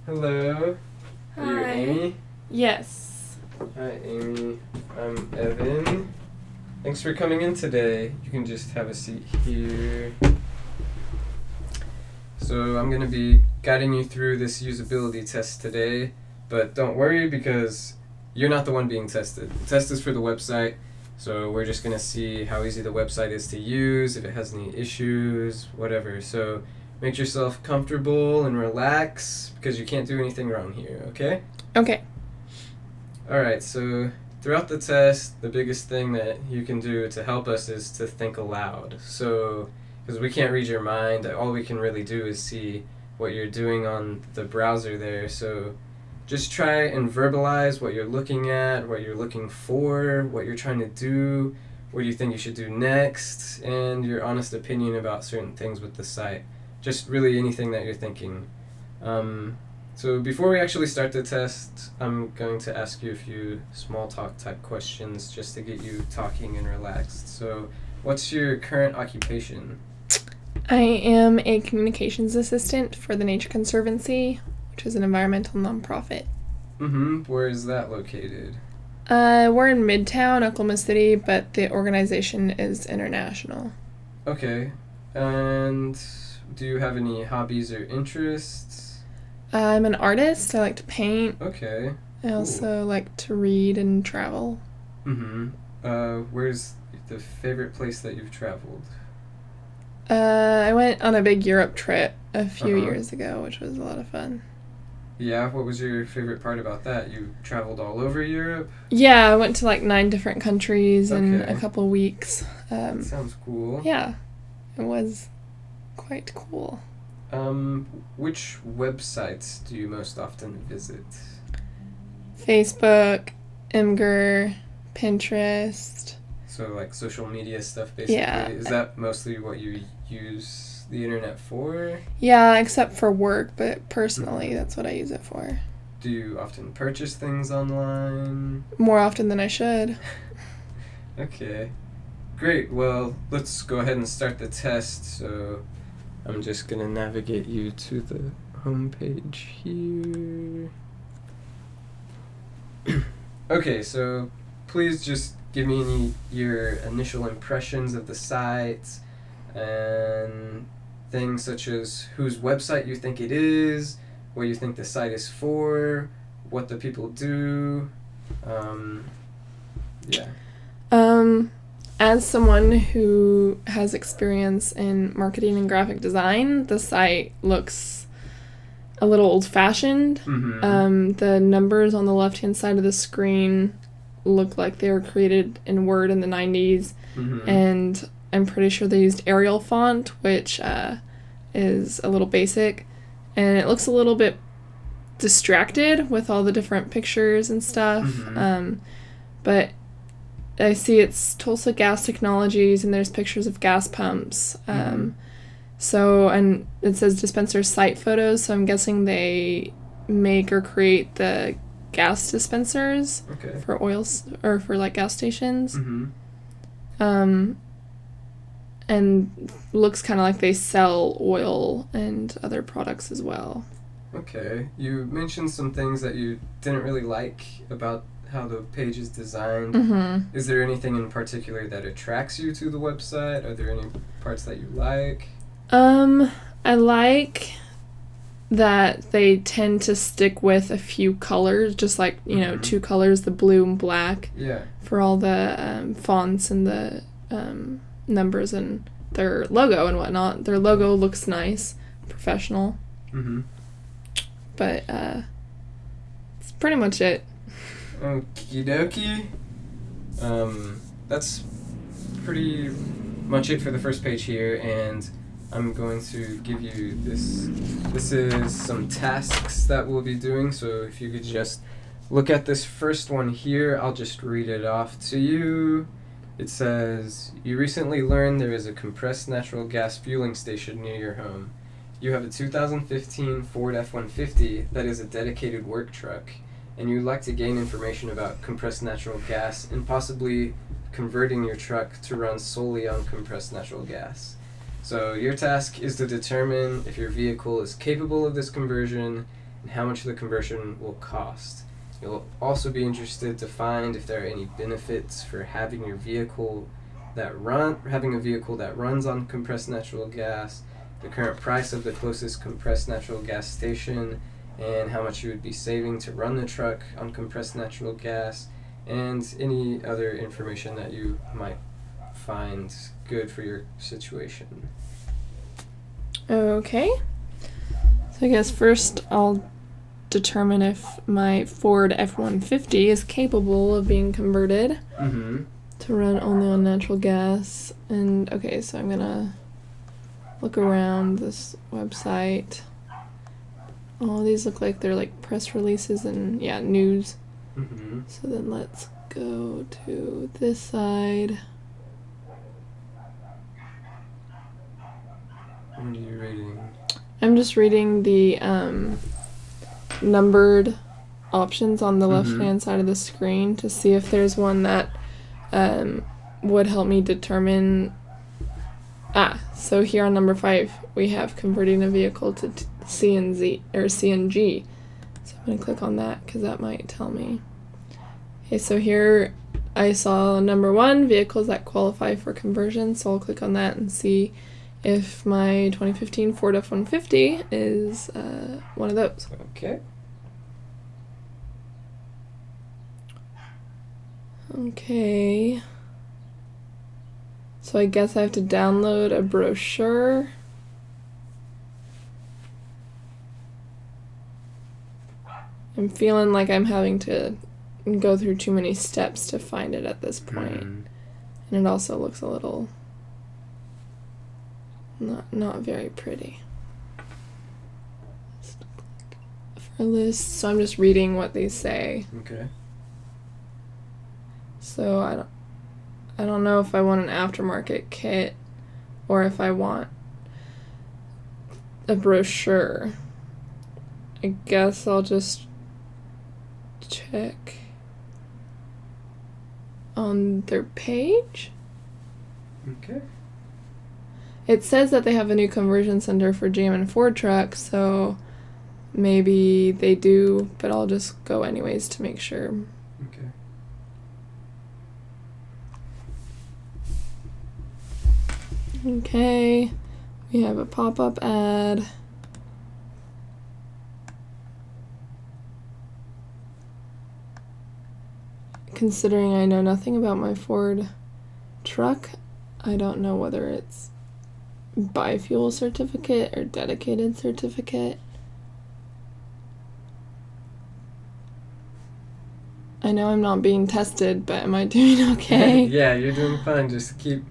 Hello. Are you Hi. Amy? Yes. Hi, Amy. I'm Evan. Thanks for coming in today. You can just have a seat here. So I'm going to be guiding you through this usability test today, but don't worry because you're not the one being tested. The test is for the website, so we're just going to see how easy the website is to use, if it has any issues, whatever. So make yourself comfortable and relax because you can't do anything wrong here, okay? Okay. Alright, so throughout the test, the biggest thing that you can do to help us is to think aloud. So, because we can't read your mind, all we can really do is see what you're doing on the browser there. So, just try and verbalize what you're looking at, what you're looking for, what you're trying to do, what you think you should do next, and your honest opinion about certain things with the site. Just really anything that you're thinking. So before we actually start the test, I'm going to ask you a few small talk type questions just to get you talking and relaxed. So what's your current occupation? I am a communications assistant for the Nature Conservancy, which is an environmental nonprofit. Where is that located? We're in Midtown, Oklahoma City, but the organization is international. Okay. And do you have any hobbies or interests? I'm an artist. I like to paint. Okay. I also like to read and travel. Where's the favorite place that you've traveled? I went on a big Europe trip a few years ago, which was a lot of fun. Yeah, what was your favorite part about that? You traveled all over Europe? Yeah, I went to like 9 different countries in a couple weeks. That sounds cool. Yeah, it was quite cool. Which websites do you most often visit? Facebook, Imgur, Pinterest. So like social media stuff basically? Yeah. Is that mostly what you use the internet for? Yeah, except for work, but personally that's what I use it for. Do you often purchase things online? More often than I should. Okay. Great. Well, let's go ahead and start the test. So I'm just going to navigate you to the home page here. Okay, so please just give me your initial impressions of the site and things such as whose website you think it is, what you think the site is for, what the people do. Yeah. As someone who has experience in marketing and graphic design, the site looks a little old-fashioned. The numbers on the left-hand side of the screen look like they were created in Word in the 90s, and I'm pretty sure they used Arial font, which is a little basic, and it looks a little bit distracted with all the different pictures and stuff, but I see it's Tulsa Gas Technologies, and there's pictures of gas pumps. So, and it says dispenser site photos, so I'm guessing they make or create the gas dispensers for oils, or for like gas stations. And looks kind of like they sell oil and other products as well. Okay. You mentioned some things that you didn't really like about how the page is designed. Is there anything in particular that attracts you to the website? Are there any parts that you like? I like that they tend to stick with a few colors, just like, 2 colors, the blue and black. Yeah. For all the fonts and the numbers and their logo and whatnot. Their logo looks nice, professional. But that's pretty much it. Okie dokie. That's pretty much it for the first page here, and I'm going to give you this. This is some tasks that we'll be doing, so if you could just look at this first one here, I'll just read it off to you. It says, you recently learned there is a compressed natural gas fueling station near your home. You have a 2015 Ford F-150 that is a dedicated work truck, and you'd like to gain information about compressed natural gas and possibly converting your truck to run solely on compressed natural gas. So your task is to determine if your vehicle is capable of this conversion and how much the conversion will cost. You'll also be interested to find if there are any benefits for having a vehicle that runs on compressed natural gas, the current price of the closest compressed natural gas station, and how much you would be saving to run the truck on compressed natural gas, and any other information that you might find good for your situation. Okay. So I guess first I'll determine if my Ford F-150 is capable of being converted to run only on natural gas. And okay, so I'm gonna look around this website. All these look like they're like press releases and news. So then let's go to this side. What are you reading? I'm just reading the numbered options on the left-hand side of the screen to see if there's one that would help me determine. So here on number 5, we have converting a vehicle to CNG. So I'm going to click on that because that might tell me. Okay, so here I saw number 1, vehicles that qualify for conversion. So I'll click on that and see if my 2015 Ford F-150 is one of those. Okay. Okay. So I guess I have to download a brochure. I'm feeling like I'm having to go through too many steps to find it at this point. And it also looks a little not very pretty. For a list, so I'm just reading what they say. Okay. So I don't know if I want an aftermarket kit or if I want a brochure. I guess I'll just check on their page. Okay. It says that they have a new conversion center for GM and Ford trucks, so maybe they do, but I'll just go anyways to make sure. Okay. Okay, we have a pop-up ad. Considering I know nothing about my Ford truck, I don't know whether it's biofuel certificate or dedicated certificate. I know I'm not being tested, but am I doing okay? Yeah, you're doing fine. Just keep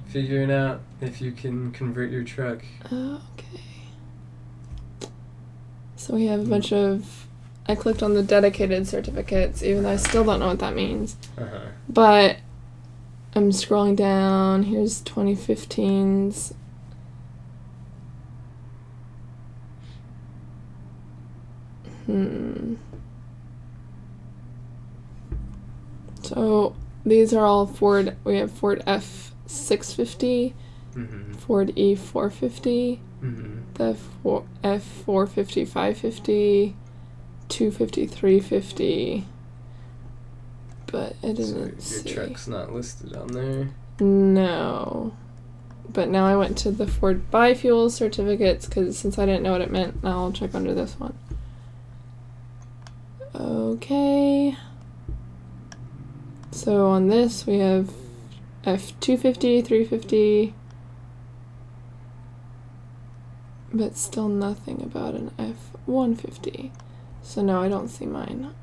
figuring out if you can convert your truck. Okay. So we have a bunch of... I clicked on the dedicated certificates, even though I still don't know what that means. But I'm scrolling down. Here's 2015's. So these are all Ford. We have Ford F650, Ford E450, the F450, 550, 250, 350. But it doesn't say. Your truck's not listed on there? No. But now I went to the Ford biofuel certificates because since I didn't know what it meant, now I'll check under this one. Okay. So on this we have F250, 350, but still nothing about an F150. So no, I don't see mine.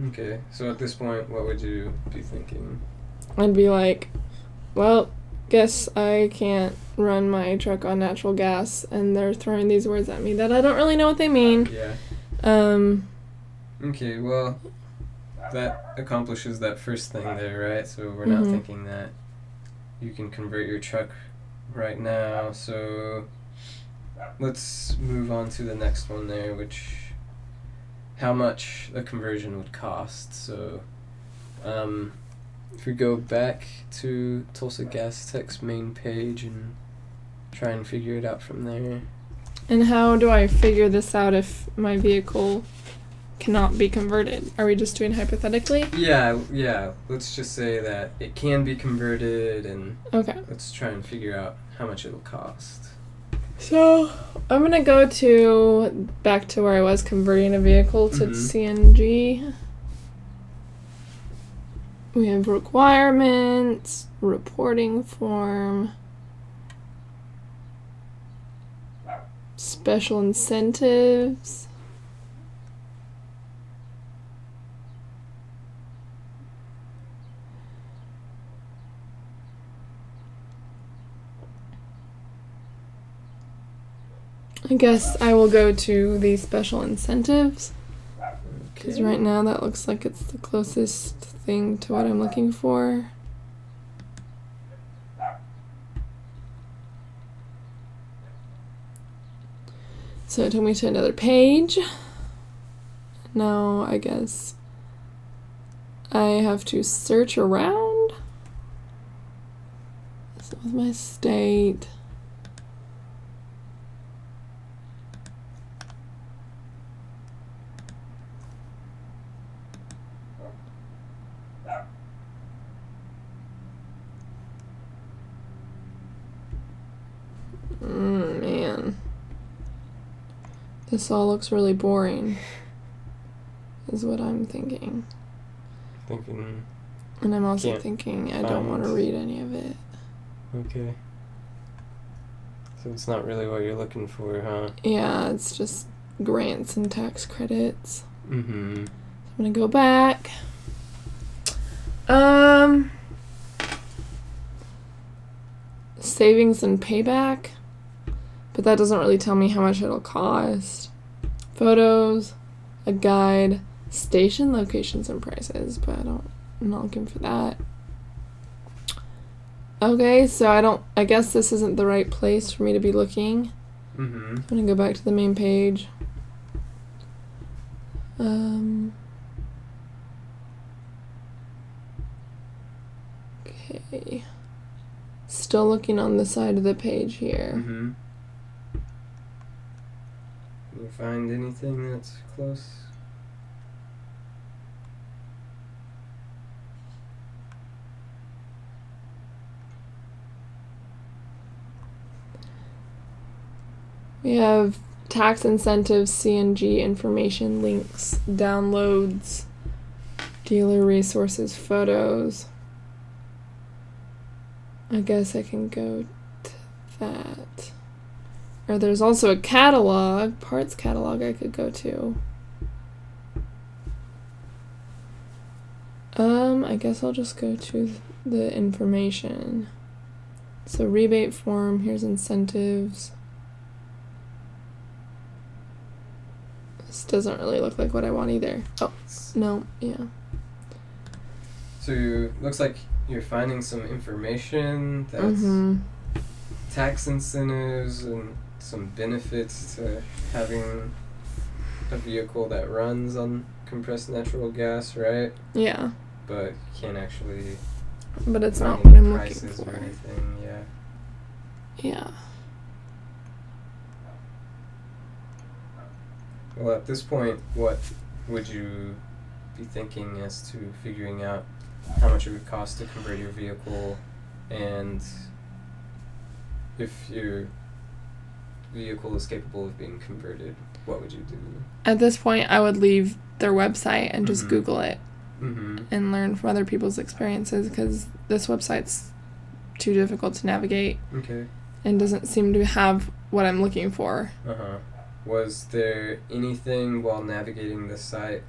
Okay, so at this point, what would you be thinking? I'd be like, well, guess I can't run my truck on natural gas, and they're throwing these words at me that I don't really know what they mean. Yeah. Okay, well, that accomplishes that first thing there, right? So we're not thinking that you can convert your truck right now. So let's move on to the next one there, which how much a conversion would cost. So if we go back to Tulsa Gas Tech's main page and try and figure it out from there. And how do I figure this out if my vehicle cannot be converted? Are we just doing hypothetically? Yeah. Let's just say that it can be converted, and Okay. let's try and figure out how much it'll cost. So I'm gonna go back to where I was converting a vehicle to CNG. We have requirements, reporting form, special incentives. I guess I will go to the special incentives, because right now that looks like it's the closest thing to what I'm looking for. So it took me to another page. Now I guess I have to search around. So with my state. Man. This all looks really boring, is what I'm thinking. And I'm also thinking I don't want to read any of it. Okay. So it's not really what you're looking for, huh? Yeah, it's just grants and tax credits. Mm-hmm. So I'm gonna go back. Savings and payback. But that doesn't really tell me how much it'll cost. Photos, a guide, station locations and prices, but I'm not looking for that. Okay, so I guess this isn't the right place for me to be looking. Mm-hmm. I'm gonna go back to the main page. Okay. Still looking on the side of the page here. Mm-hmm. Can you find anything that's close? We have tax incentives, CNG information, links, downloads, dealer resources, photos. I guess I can go to that. Or there's also a catalog, parts catalog I could go to. I guess I'll just go to the information. So rebate form, here's incentives. This doesn't really look like what I want either. Oh, no, yeah. So looks like you're finding some information that's tax incentives and some benefits to having a vehicle that runs on compressed natural gas, right? Yeah. But you can't actually. But it's find not what any I'm looking prices for. or anything, yeah. Yeah. Well, at this point, what would you be thinking as to figuring out how much it would cost to convert your vehicle, and if your vehicle is capable of being converted, what would you do? At this point, I would leave their website and just Google it and learn from other people's experiences, because this website's too difficult to navigate. Okay. And doesn't seem to have what I'm looking for. Was there anything while navigating this site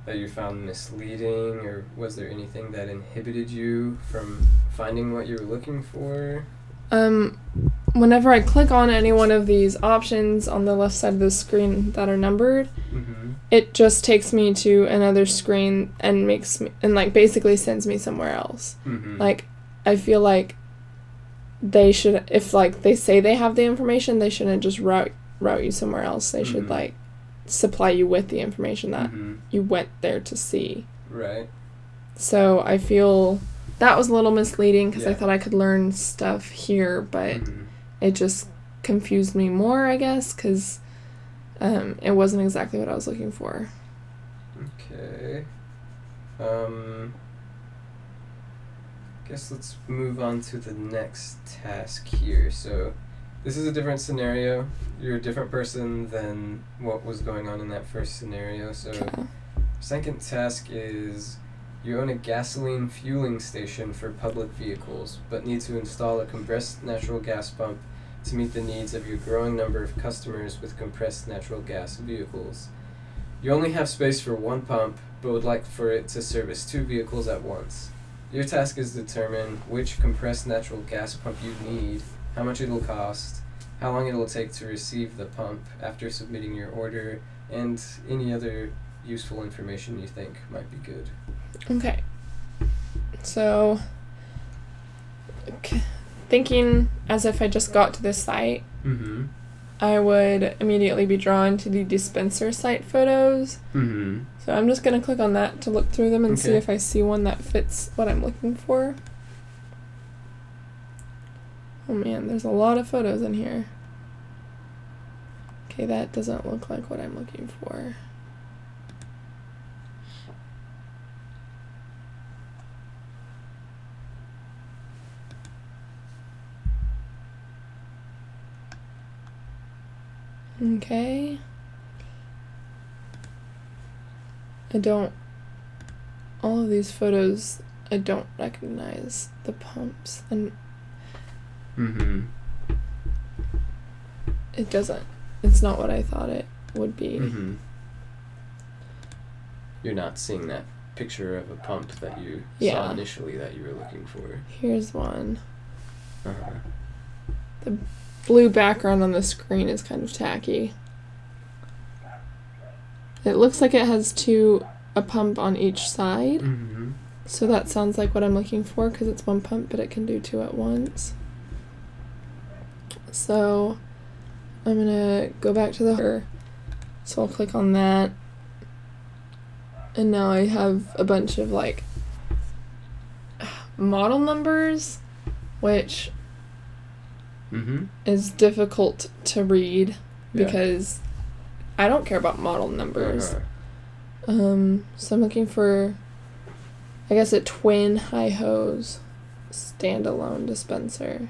that you found misleading, or was there anything that inhibited you from finding what you were looking for? Whenever I click on any one of these options on the left side of the screen that are numbered, it just takes me to another screen and basically sends me somewhere else. Like, I feel like they should, if they say they have the information, they shouldn't just route you somewhere else. They should supply you with the information that you went there to see. Right. So I feel that was a little misleading, because I thought I could learn stuff here, but it just confused me more, I guess, because it wasn't exactly what I was looking for. Okay. Guess let's move on to the next task here. So this is a different scenario. You're a different person than what was going on in that first scenario. So Okay. second task is you own a gasoline fueling station for public vehicles, but need to install a compressed natural gas pump to meet the needs of your growing number of customers with compressed natural gas vehicles. You only have space for one pump, but would like for it to service 2 vehicles at once. Your task is to determine which compressed natural gas pump you need, how much it'll cost, how long it'll take to receive the pump after submitting your order, and any other useful information you think might be good. Okay. So, thinking as if I just got to this site, Mm-hmm. I would immediately be drawn to the dispenser site photos. Mm-hmm. So I'm just going to click on that to look through them and see Okay. if I see one that fits what I'm looking for. Oh man, there's a lot of photos in here. Okay, that doesn't look like what I'm looking for. Okay. All of these photos, I don't recognize the pumps, and Mm-hmm. it's not what I thought it would be. Mm-hmm. You're not seeing that picture of a pump that you Yeah. saw initially that you were looking for. Here's one. Uh-huh. Blue background on the screen is kind of tacky. It looks like it has a pump on each side. Mm-hmm. So that sounds like what I'm looking for because it's one pump, but it can do 2 at once. So I'm going to go back to the... So I'll click on that. And now I have a bunch of, like, model numbers, which Mm-hmm. is difficult to read Yeah. because I don't care about model numbers. Uh-huh. So I'm looking for, I guess, a twin high hose standalone dispenser.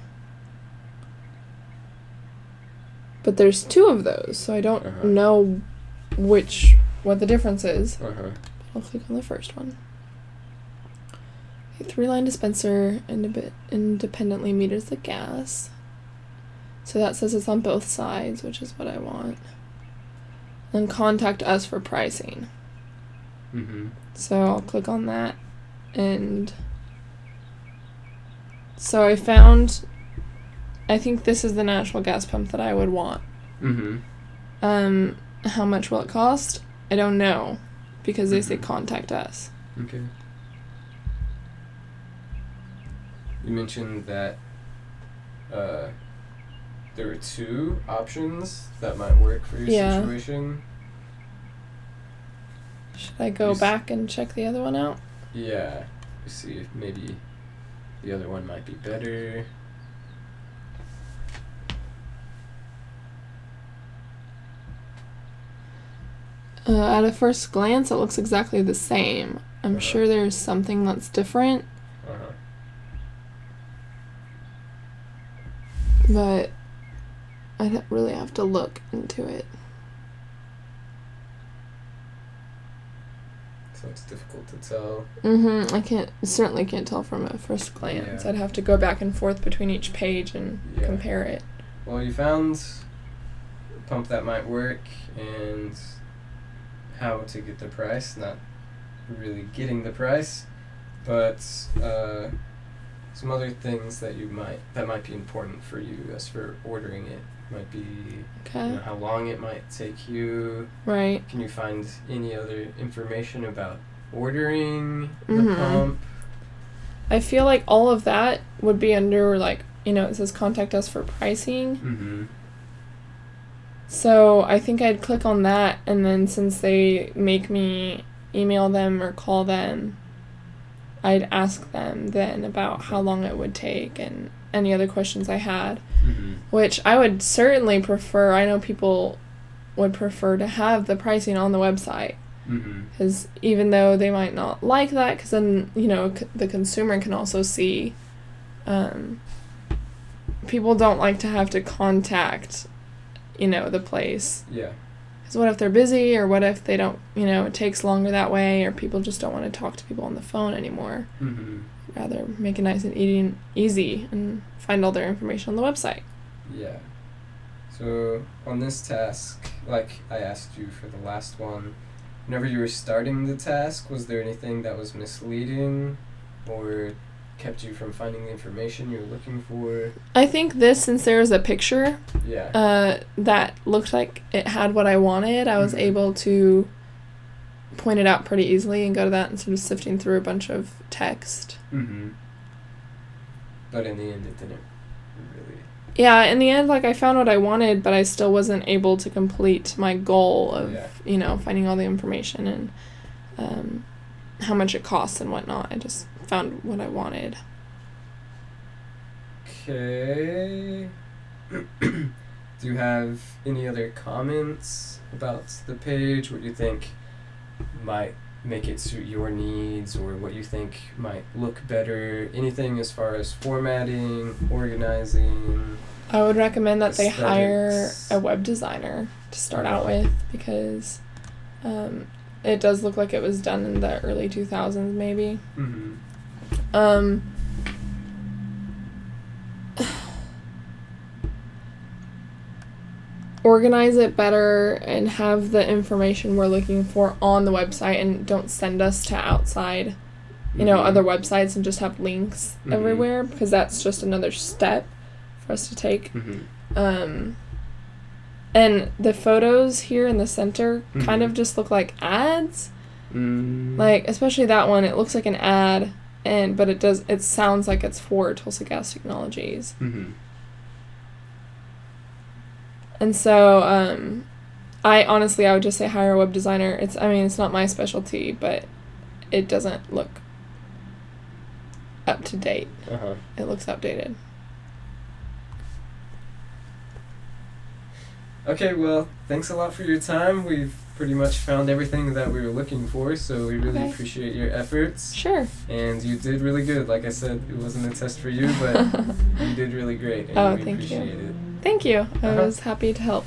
But there's 2 of those, so I don't Uh-huh. know what the difference is. Uh-huh. I'll click on the first one. A 3-line dispenser independently meters the gas. So that says it's on both sides, which is what I want. Then contact us for pricing. Mm-hmm. So I'll click on that, and so I think this is the natural gas pump that I would want. Mm-hmm. How much will it cost? I don't know, because they say contact us. Okay. You mentioned that there were 2 options that might work for your Yeah. situation. Should I go back and check the other one out? Yeah. You see if maybe the other one might be better. At a first glance, it looks exactly the same. I'm sure there's something that's different, Uh-huh. but I'd really have to look into it. So it's difficult to tell. I certainly can't tell from a first glance. Yeah. I'd have to go back and forth between each page and Yeah. compare it. Well, you found a pump that might work and how to get the price. Not really getting the price, but some other things that might be important for you as for ordering it. Might be Okay. how long it might take you. Right. Can you find any other information about ordering the Mhm. pump? I feel like all of that would be under, like, it says contact us for pricing. Mm-hmm. So I think I'd click on that, and then since they make me email them or call them, I'd ask them then about how long it would take and any other questions I had, which I would certainly prefer. I know people would prefer to have the pricing on the website, because even though they might not like that, because then, you know, the consumer can also see. People don't like to have to contact, you know, the place. Yeah. Because what if they're busy, or what if they don't, you know, it takes longer that way, or people just don't want to talk to people on the phone anymore. Rather make it nice and easy and find all their information on the website. Yeah. So on this task, like I asked you for the last one, whenever you were starting the task, was there anything that was misleading or kept you from finding the information you were looking for? I think this, since there was a picture that looked like it had what I wanted, I was able to point it out pretty easily and go to that instead of sifting through a bunch of text. But in the end, it didn't really... Yeah, in the end, like, I found what I wanted, but I still wasn't able to complete my goal of, you know, finding all the information and how much it costs and whatnot. I just found what I wanted. Okay. Do you have any other comments about the page? What you think might make it suit your needs, or what you think might look better? Anything as far as formatting, organizing? I would recommend that aesthetics. They hire a web designer to start out with, because it does look like it was done in the early 2000s, maybe. Organize it better and have the information we're looking for on the website, and don't send us to outside, you know, other websites and just have links everywhere, because that's just another step for us to take. And the photos here in the center kind of just look like ads. Like, especially that one, it looks like an ad, but it sounds like it's for Tulsa Gas Technologies. And so, I would just say hire a web designer. It's not my specialty, but it doesn't look up to date. It looks outdated. Okay, well, thanks a lot for your time. We've pretty much found everything that we were looking for, so we really appreciate your efforts. Sure. And you did really good. Like I said, it wasn't a test for you, but you did really great, and we appreciate it. Thank you. I was happy to help.